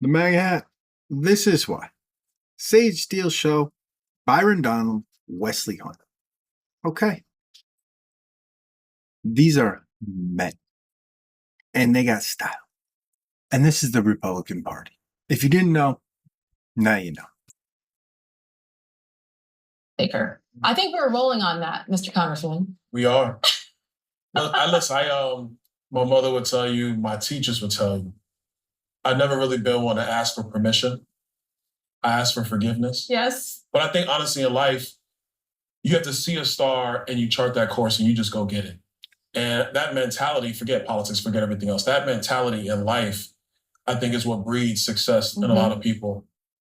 The MAGA hat. This is why. Sage Steele Show, Byron Donalds Wesley Hunt. Okay. These are men. And they got style. And this is the Republican Party. If you didn't know, now you know. Baker. I think we're rolling on that, Mr. Congressman. We are. My mother would tell you, my teachers would tell you, I've never really been one to ask for permission. I ask for forgiveness. Yes. But I think honestly in life, you have to see a star and you chart that course and you just go get it. And that mentality, forget politics, forget everything else. That mentality in life, I think is what breeds success in a lot of people.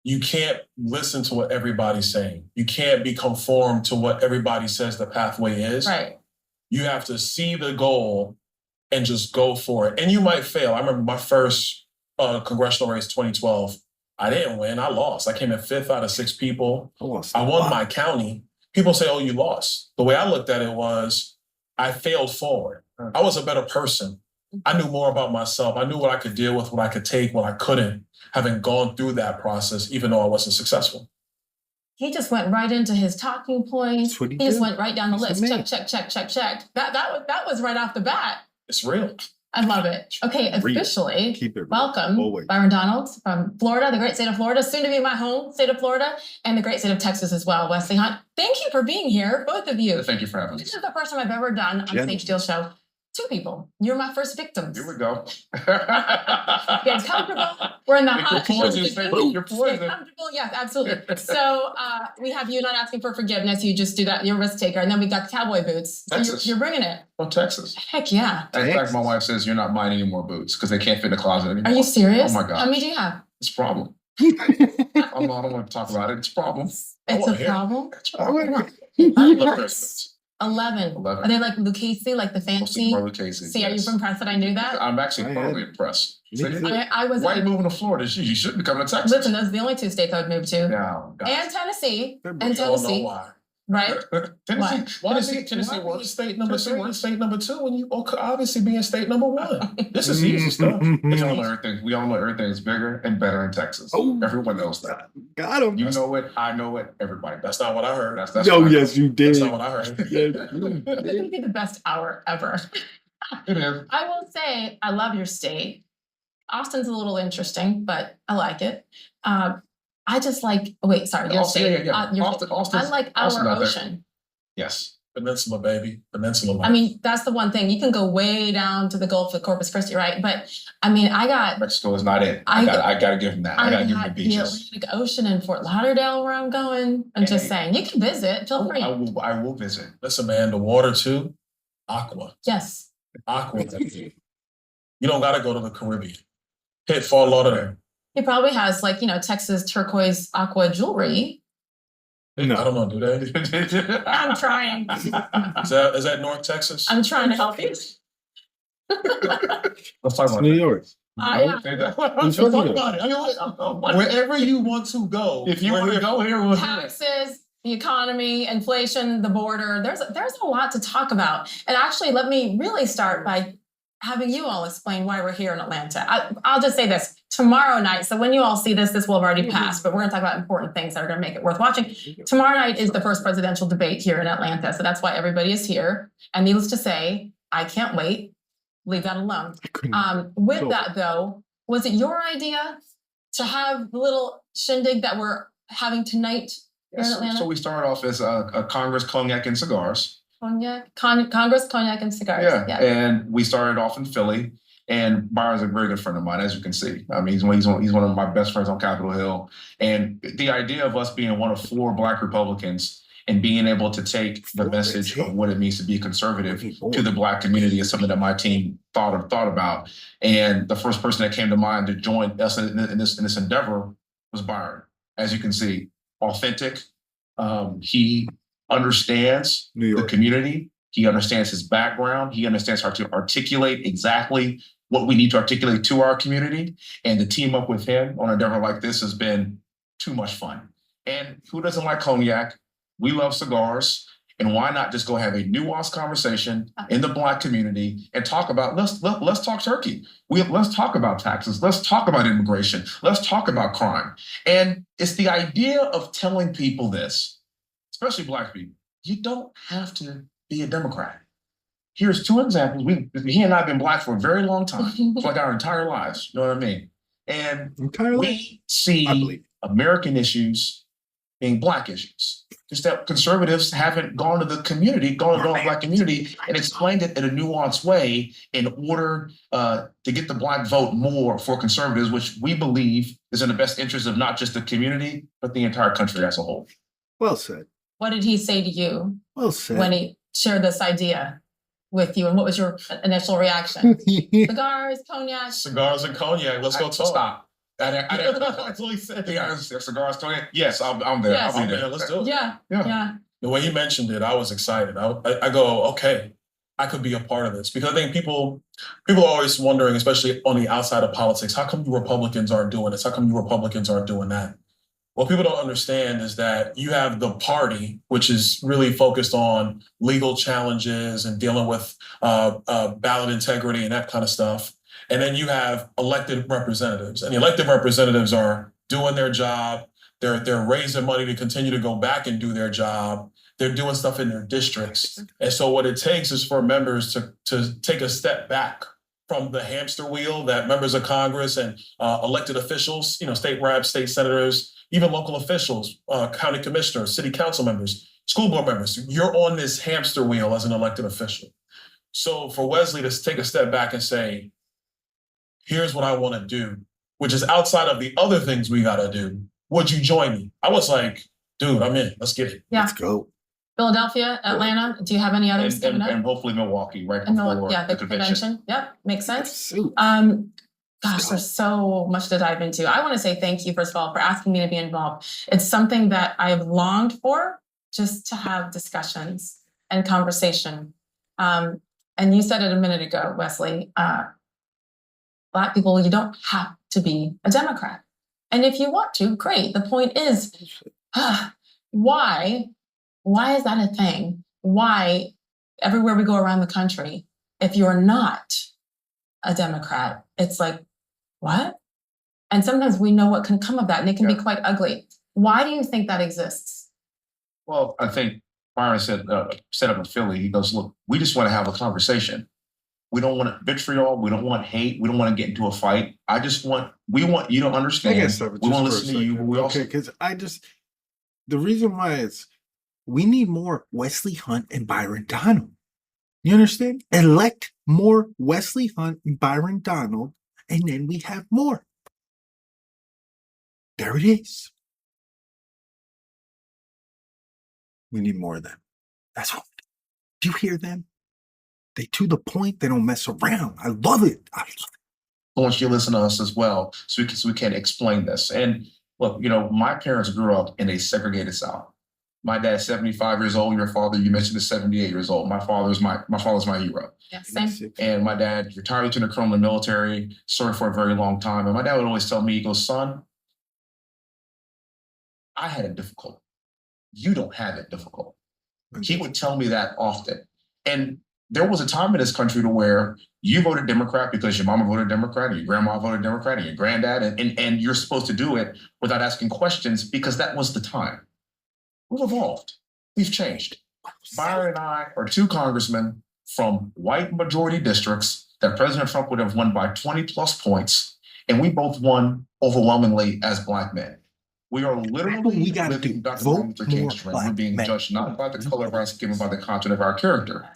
You can't listen to what everybody's saying. You can't be conformed to what everybody says the pathway is. Right. You have to see the goal and just go for it. And you might fail. I remember my first congressional race, 2012. I didn't win. I lost. I came in 5th out of 6 people. I won my county. People say, oh, you lost. The way I looked at it was I failed forward. I was a better person. I knew more about myself. I knew what I could deal with, what I could take, what I couldn't, having gone through that process, even though I wasn't successful. He just went right into his talking points. He just went right down the list. Check. That was right off the bat. It's real. I love it. Okay, officially, welcome, Always. Byron Donalds from Florida, the great state of Florida, soon to be my home state of Florida, and the great state of Texas as well, Wesley Hunt. Thank you for being here, both of you. Thank you for having me. This is the first time I've ever done on the Sage Steele Show. 2 people. You're my first victims. Here we go. Get comfortable. We're in the hot. You're poison. Get comfortable. Yes, absolutely. So we have you not asking for forgiveness. You just do that. You're a risk taker. And then we got cowboy boots. So Texas. you're bringing it. Oh, Texas. Heck yeah. In fact, my wife says you're not buying any more boots because they can't fit in the closet anymore. Are you serious? Oh my God. How many do you have? It's a problem. I don't want to talk about it. It's a problem. It's a problem. It's a problem. 11. 11. Are they like Lucchese, like the fancy? Lucchese. See, are you impressed that I knew that? I'm actually thoroughly impressed. I was. Why are you moving to Florida? You shouldn't come to Texas. Listen, those are the only 2 states I would move to. No, and Tennessee. I don't know why. Right? Tennessee was state number 3. We're state number 2, and you obviously being state number 1. This is easy stuff. We all know everything's bigger and better in Texas. Oh, everyone knows that. Got him. You know it. I know it. Everybody. That's not what I heard. Yes, you did. That's not what I heard. This would be the best hour ever. It is. I will say, I love your state. Austin's a little interesting, but I like it. I just like. Wait, sorry. Your state. I like our ocean. Yes. Peninsula, baby. Peninsula life. I mean, that's the one thing. You can go way down to the Gulf of Corpus Christi, right? But I mean, I got Mexico is not it. I gotta give them that. I gotta give them the beaches. The Atlantic Ocean in Fort Lauderdale, where I'm going. I'm just saying, you can visit. Feel free. I will visit. Listen, man, the water too. Aqua. Yes. Aqua. You don't gotta go to the Caribbean. Hit Fort Lauderdale. He probably has Texas turquoise aqua jewelry. No. I don't know, do they? I'm trying. Is that North Texas? I'm trying to help you. Let's talk about New York. Let's talk about it. Wherever you want to go. If you want to go here, we'll taxes, the economy, inflation, the border. There's a lot to talk about. And actually, let me really start by having you all explain why we're here in Atlanta. I'll just say this. Tomorrow night, so when you all see this will have already passed, but we're going to talk about important things that are going to make it worth watching. Tomorrow night is the first presidential debate here in Atlanta, so that's why everybody is here. And needless to say, I can't wait. Leave that alone. With that, though, was it your idea to have the little shindig that we're having tonight here in Atlanta? So we started off as a Congress Cognac and Cigars. Congress, cognac, and cigars. Yeah, and we started off in Philly. And Byron's a very good friend of mine, as you can see. I mean, he's one of my best friends on Capitol Hill. And the idea of us being one of 4 Black Republicans and being able to take the message of what it means to be conservative to the Black community is something that my team thought about. And the first person that came to mind to join us in this endeavor was Byron. As you can see, authentic. He understands the community. He understands his background. He understands how to articulate exactly what we need to articulate to our community. And to team up with him on an endeavor like this has been too much fun. And who doesn't like cognac? We love cigars. And why not just go have a nuanced conversation in the Black community and talk about, let's talk turkey. Let's talk about taxes. Let's talk about immigration. Let's talk about crime. And it's the idea of telling people this, especially Black people, you don't have to be a Democrat. Here's two examples. He and I have been Black for a very long time, for like our entire lives. You know what I mean? And we see American issues being Black issues. Just that conservatives haven't gone to the community, gone to the Black community and explained it in a nuanced way in order to get the Black vote more for conservatives, which we believe is in the best interest of not just the community, but the entire country as a whole. Well said. What did he say to you Well said. when he shared this idea with you? And what was your initial reaction? Cigars, cognac? Cigars and cognac. Let's go talk. Stop. That's what he said. Cigars, cognac? Yes, I'm there. Yes. I'll be there. Let's do it. Yeah. The way he mentioned it, I was excited. I go, okay, I could be a part of this, because I think people are always wondering, especially on the outside of politics, how come you Republicans aren't doing this? How come you Republicans aren't doing that? What people don't understand is that you have the party, which is really focused on legal challenges and dealing with ballot integrity and that kind of stuff. And then you have elected representatives, and the elected representatives are doing their job. They're raising money to continue to go back and do their job. They're doing stuff in their districts. And so what it takes is for members to take a step back from the hamster wheel that members of Congress and elected officials, state reps, state senators, even local officials, county commissioners, city council members, school board members, you're on this hamster wheel as an elected official. So for Wesley to take a step back and say, here's what I want to do, which is outside of the other things we got to do. Would you join me? I was like, dude, I'm in. Let's get it. Yeah. Let's go. Philadelphia, Atlanta. Do you have any others coming up? And hopefully Milwaukee, right before the convention. convention. Yep, makes sense. Shoot. Gosh, there's so much to dive into. I want to say thank you, first of all, for asking me to be involved. It's something that I have longed for, just to have discussions and conversation. And you said it a minute ago, Wesley. Black people, you don't have to be a Democrat. And if you want to, great. The point is, why is that a thing? Why, everywhere we go around the country, if you're not a Democrat, it's like, what? And sometimes we know what can come of that, and it can be quite ugly. Why do you think that exists? Well, I think Byron said up in Philly, he goes, look, we just want to have a conversation. We don't want vitriol. We don't want hate. We don't want to get into a fight. We want you to understand. We want to listen to you. We also, because the reason why is we need more Wesley Hunt and Byron Donald. You understand? Elect more Wesley Hunt and Byron Donald, and then we have more. There it is. We need more of them. That's what. Do you hear them? They to the point. They don't mess around. I love it. I want you to listen to us as well, so we can explain this. And look, my parents grew up in a segregated South. My dad's 75 years old. Your father, you mentioned, is 78 years old. My father's my hero. Yeah, same. And my dad retired lieutenant colonel in the military, served for a very long time. And my dad would always tell me, he goes, son, I had it difficult. You don't have it difficult. He would tell me that often. And there was a time in this country to where you voted Democrat because your mama voted Democrat, and your grandma voted Democrat, and your granddad, and you're supposed to do it without asking questions because that was the time. We've evolved. We've changed. Byron and I are two congressmen from white majority districts that President Trump would have won by 20 plus points, and we both won overwhelmingly as Black men. We are literally living Dr. Martin Luther King's dream. We're being judged not by the color of our skin, but by the content of our character.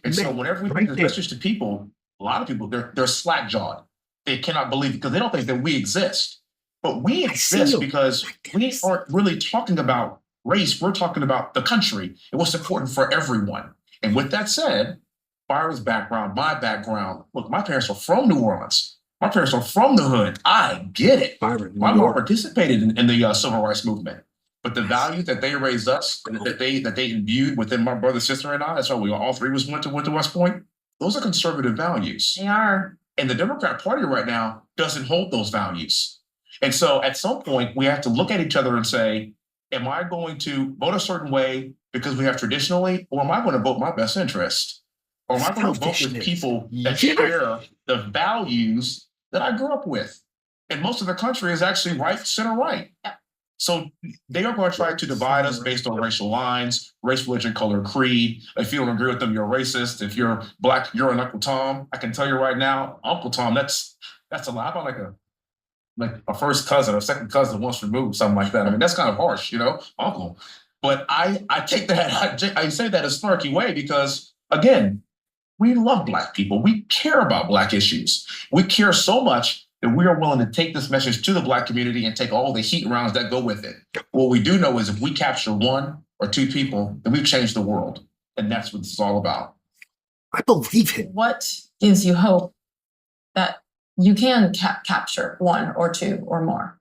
And so whenever we bring this message to people, a lot of people, they're slack-jawed. They cannot believe it because they don't think that we exist. But we exist because we aren't really talking about race. We're talking about the country and what's important for everyone. And with that said, Byron's background, my background, look, my parents are from New Orleans. My parents are from the hood. I get it. My mom participated in the civil rights movement. But the values that they raised us, that they imbued within my brother, sister, and I, that's why we all three went to West Point, those are conservative values. They are. And the Democrat Party right now doesn't hold those values. And so at some point, we have to look at each other and say, am I going to vote a certain way because we have traditionally, or am I going to vote my best interest? Or am I going to vote with people that share the values that I grew up with? And most of the country is actually right, center right. Yeah. So they are going to try to divide us based on racial lines, race, religion, color, creed. If you don't agree with them, you're racist. If you're Black, you're an Uncle Tom. I can tell you right now, Uncle Tom, that's a lot. How about like a first cousin or second cousin once removed, something like that. I mean, that's kind of harsh, uncle. But I take that, I say that in a snarky way because, again, we love Black people. We care about Black issues. We care so much that we are willing to take this message to the Black community and take all the heat rounds that go with it. What we do know is if we capture one or two people, then we've changed the world. And that's what it's all about. I believe him. What gives you hope that you can capture one or two or more?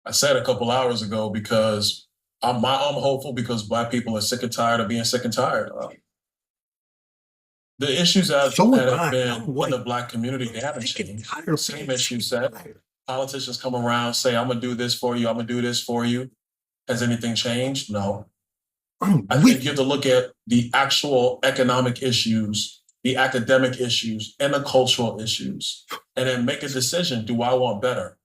I said a couple hours ago because I'm hopeful because Black people are sick and tired of being sick and tired. The issues that have been in the Black community, they haven't changed. Same issues that politicians come around, say, I'm going to do this for you, I'm going to do this for you. Has anything changed? No. I think you have to look at the actual economic issues, the academic issues, and the cultural issues, and then make a decision. Do I want better?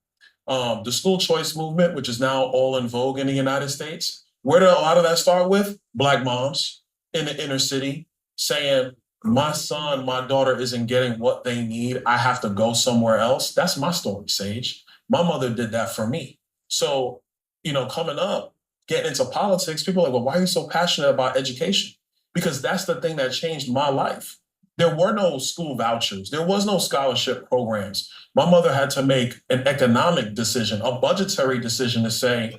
The school choice movement, which is now all in vogue in the United States, where did a lot of that start with? Black moms in the inner city saying, my son, my daughter isn't getting what they need. I have to go somewhere else. That's my story, Sage. My mother did that for me. So, coming up, getting into politics, people are like, well, why are you so passionate about education? Because that's the thing that changed my life. There were no school vouchers. There was no scholarship programs. My mother had to make an economic decision, a budgetary decision to say,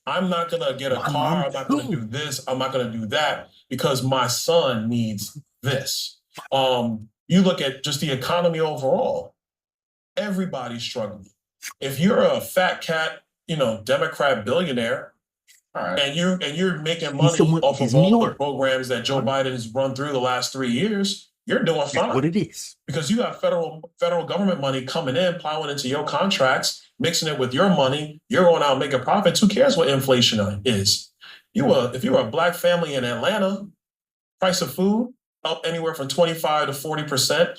I'm not going to get a car. I'm not going to do this. I'm not going to do that because my son needs this. You look at just the economy overall, everybody's struggling. If you're a fat cat, Democrat billionaire, and you're making money off of all the programs that Joe Biden has run through the last 3 years, you're doing fine. What it is. Because you have federal government money coming in, plowing into your contracts, mixing it with your money, you're going out making profits. Who cares what inflation is? If you're a Black family in Atlanta, price of food up anywhere from 25 to 40%.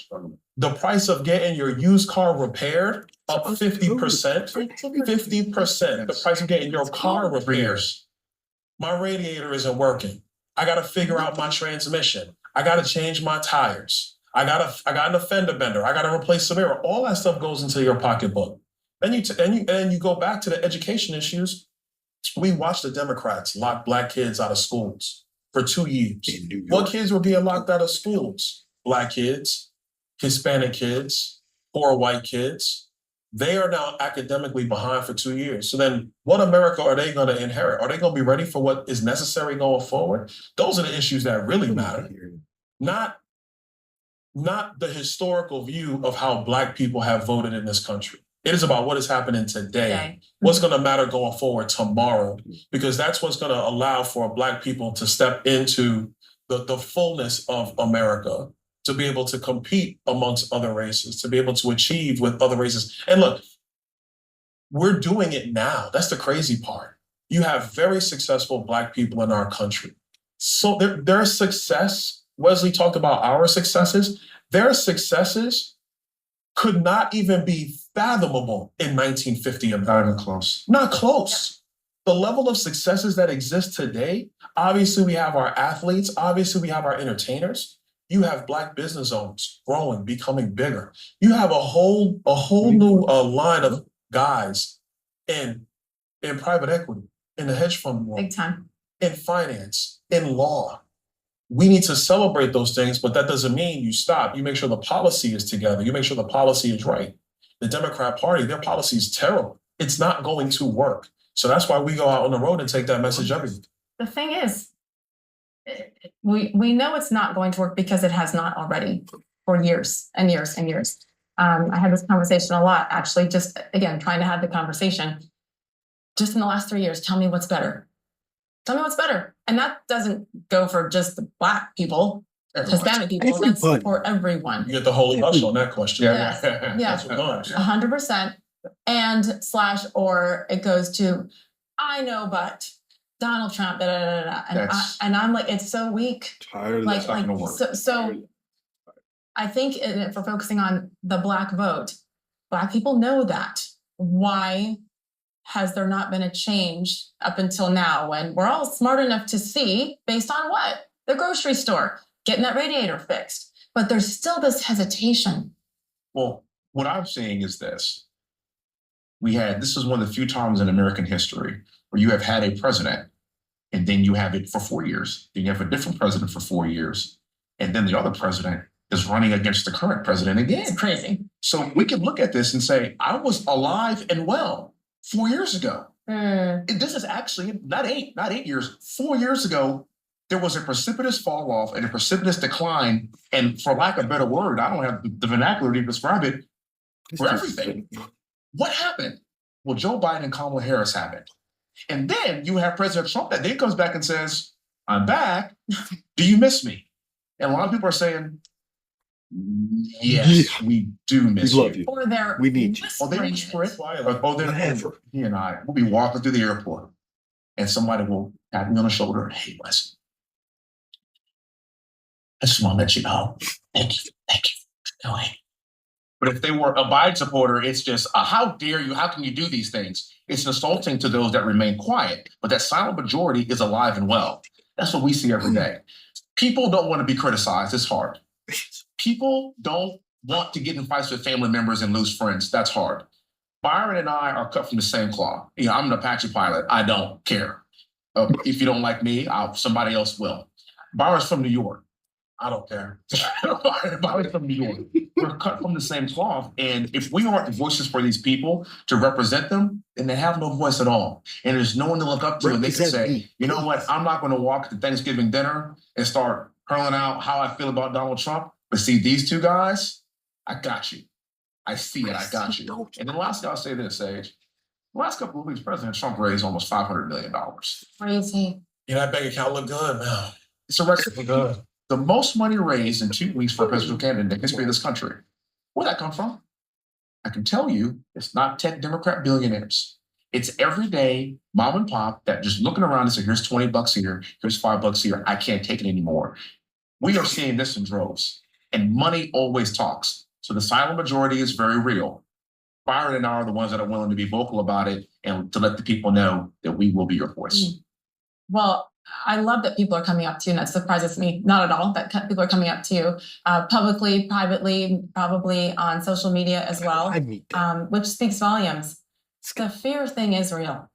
The price of getting your used car repaired up 50%. 50%. The price of getting your car repaired. My radiator isn't working. I got to figure out my transmission. I got to change my tires. I got an fender bender. I got to replace some air. All that stuff goes into your pocketbook. Then you go back to the education issues. We watched the Democrats lock Black kids out of schools for 2 years. What kids were being locked out of schools? Black kids, Hispanic kids, poor white kids. They are now academically behind for 2 years. So then what America are they going to inherit? Are they going to be ready for what is necessary going forward? Those are the issues that really matter. Not the historical view of how Black people have voted in this country. It is about what is happening today, what's going to matter going forward tomorrow, because that's what's going to allow for Black people to step into the fullness of America, to be able to compete amongst other races, to be able to achieve with other races. And look, we're doing it now. That's the crazy part. You have very successful Black people in our country. So their success, Wesley talked about our successes, their successes could not even be fathomable in 1950. Not even close. Not close. The level of successes that exist today, obviously we have our athletes, obviously we have our entertainers. You have Black business owners growing, becoming bigger. You have a whole new line of guys in private equity, in the hedge fund world, Big time. in finance, in law. We need to celebrate those things, but that doesn't mean you stop. You make sure the policy is together. You make sure the policy is right. The Democrat Party, their policy is terrible. It's not going to work. So that's why we go out on the road and take that message every day. The thing is, we know it's not going to work because it has not already for years and years and years. I had this conversation a lot, actually, just again, trying to have the conversation. Just in the last 3 years, tell me what's better. Tell me what's better. And that doesn't go for just the Black people, Hispanic people, that's for everyone. You get the holy hush on that question. Yes. That's what comes. 100%. And / or it goes to, I know, but Donald Trump, da, da, da, da. And I'm like, it's so weak. Tired of Like, that. not gonna work. so I think if we're focusing on the Black vote, Black people know that. Why has there not been a change up until now when we're all smart enough to see based on what? The grocery store, getting that radiator fixed. But there's still this hesitation. Well, what I'm saying is this. This is one of the few times in American history where you have had a president and then you have it for 4 years. Then you have a different president for 4 years. And then the other president is running against the current president again. It's crazy. So we can look at this and say, I was alive and well 4 years ago. This is actually not 8 years, 4 years ago. There was a precipitous fall off and a precipitous decline. And for lack of a better word, I don't have the vernacular to describe it, for everything. What happened? Well, Joe Biden and Kamala Harris happened. And then you have President Trump that then comes back and says, I'm back. Do you miss me? And a lot of people are saying, yes, we do miss We love you. Or they're We need you. Oh, they reach for it. Whatever. He and I will be walking through the airport and somebody will pat me on the shoulder. Hey, Wesley, I just want to let you know. Thank you for doing. But if they were a Biden supporter, it's just, how dare you? How can you do these things? It's insulting to those that remain quiet. But that silent majority is alive and well. That's what we see every day. People don't want to be criticized. It's hard. People don't want to get in fights with family members and lose friends. That's hard. Byron and I are cut from the same cloth. I'm an Apache pilot. I don't care. If you don't like me, somebody else will. Byron's from New York. I don't care. Byron's from New York. We're cut from the same cloth. And if we aren't the voices for these people to represent them, then they have no voice at all. And there's no one to look up to. And they can say, you know what? I'm not going to walk to Thanksgiving dinner and start hurling out how I feel about Donald Trump. But see, these two guys, I got you. I see it. I got you. And then lastly, I'll say this, Sage. The last couple of weeks, President Trump raised almost $500 million. Crazy. That bank account look good, man. It's a record for good. The most money raised in 2 weeks for a presidential candidate in the history of this country. Where'd that come from? I can tell you, it's not tech Democrat billionaires. It's everyday mom and pop that just looking around and say, here's $20 here, here's $5 here. I can't take it anymore. We are seeing this in droves. And money always talks. So the silent majority is very real. Byron and I are the ones that are willing to be vocal about it and to let the people know that we will be your voice. Well, I love that people are coming up to you, and that surprises me not at all that people are coming up to you publicly, privately, probably on social media as well, which speaks volumes. The fear thing is real.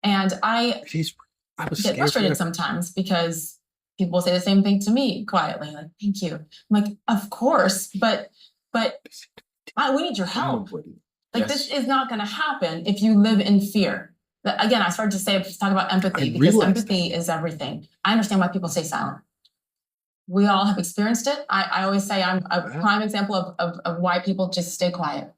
And I get frustrated sometimes because people say the same thing to me quietly, like, thank you. I'm like, of course, but we need your help. Like, this is not going to happen if you live in fear. Again, I started to talk about empathy because empathy is everything. I understand why people stay silent. We all have experienced it. I always say I'm a prime example of why people just stay quiet,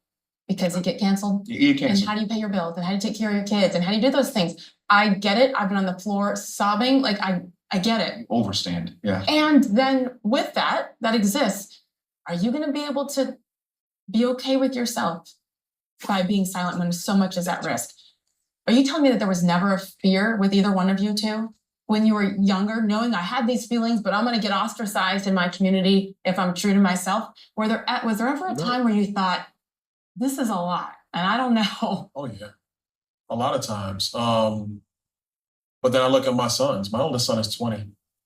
because you get canceled. You can't. And how do you pay your bills? And how do you take care of your kids? And how do you do those things? I get it. I've been on the floor sobbing. Like, I get it. Overstand. Yeah. And then with that exists, are you going to be able to be okay with yourself by being silent when so much is at risk? Are you telling me that there was never a fear with either one of you two when you were younger, knowing I had these feelings, but I'm going to get ostracized in my community if I'm true to myself? Was there ever a time where you thought, this is a lot, and I don't know? Oh, yeah. A lot of times. But then I look at my sons. My oldest son is 20,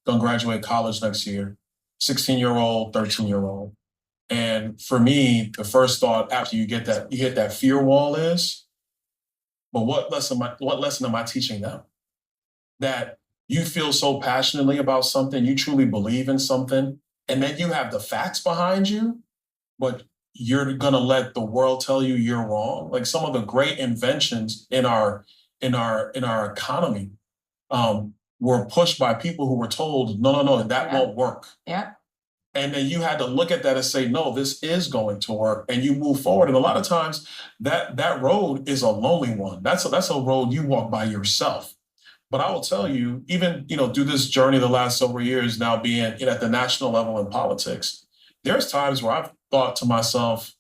going to graduate college next year, 16-year-old, 13-year-old. And for me, the first thought after you hit that fear wall is, but what lesson am I teaching them? That you feel so passionately about something, you truly believe in something, and then you have the facts behind you, but you're gonna let the world tell you you're wrong. Like some of the great inventions in our economy were pushed by people who were told, no, that won't work. Yeah. And then you had to look at that and say, no, this is going to work. And you move forward. And a lot of times that road is a lonely one. That's a road you walk by yourself. But I will tell you, even, through this journey the last several years now being at the national level in politics, there's times where I've thought to myself,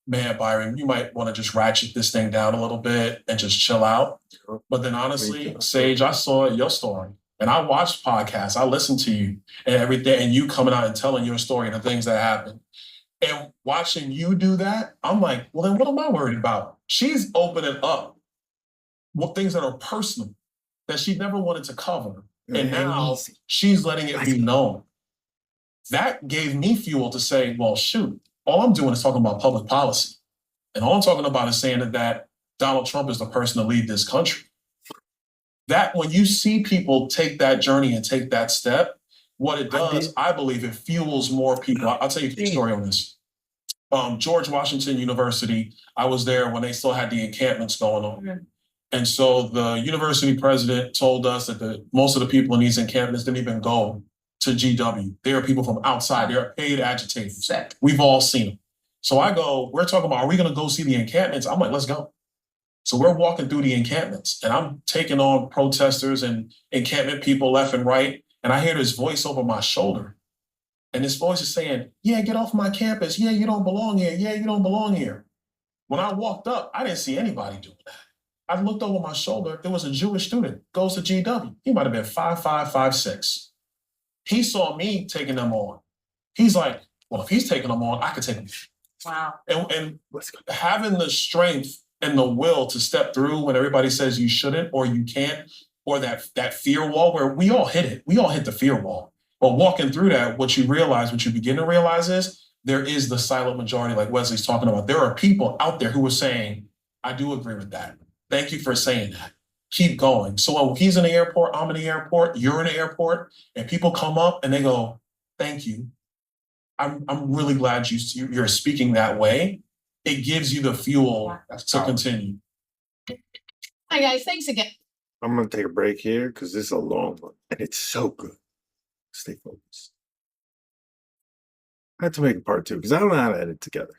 man, Byron, you might want to just ratchet this thing down a little bit and just chill out. But then honestly, Sage, I saw your story and I watched podcasts. I listened to you and everything, and you coming out and telling your story and the things that happened. And watching you do that, I'm like, well, then what am I worried about? She's opening up things that are personal that she never wanted to cover. And now she's letting it be known. That gave me fuel to say, well, shoot, all I'm doing is talking about public policy. And all I'm talking about is saying that Donald Trump is the person to lead this country. That when you see people take that journey and take that step, what it does, I believe it fuels more people. I'll tell you a story on this. George Washington University, I was there when they still had the encampments going on. And so the university president told us that most of the people in these encampments didn't even go to GW. They are people from outside. They're paid agitators. We've all seen them. So I go, we're talking about, are we going to go see the encampments? I'm like, let's go. So we're walking through the encampments and I'm taking on protesters and encampment people left and right. And I hear this voice over my shoulder. And this voice is saying, yeah, get off my campus. Yeah, you don't belong here. Yeah, you don't belong here. When I walked up, I didn't see anybody doing that. I looked over my shoulder. There was a Jewish student, goes to GW. He might have been 5'5", 5'6". He saw me taking them on. He's like, well, if he's taking them on, I could take them. Wow. And having the strength and the will to step through when everybody says you shouldn't or you can't, or that fear wall where we all hit it. We all hit the fear wall. But walking through that, what you begin to realize is there is the silent majority like Wesley's talking about. There are people out there who are saying, I do agree with that. Thank you for saying that. Keep going. So when he's in the airport, I'm in the airport, you're in the airport, and people come up and they go, thank you. I'm really glad you're speaking that way. It gives you the fuel to continue. Hi, guys. Thanks again. I'm going to take a break here because this is a long one and it's so good. Stay focused. I had to make a part two because I don't know how to edit together.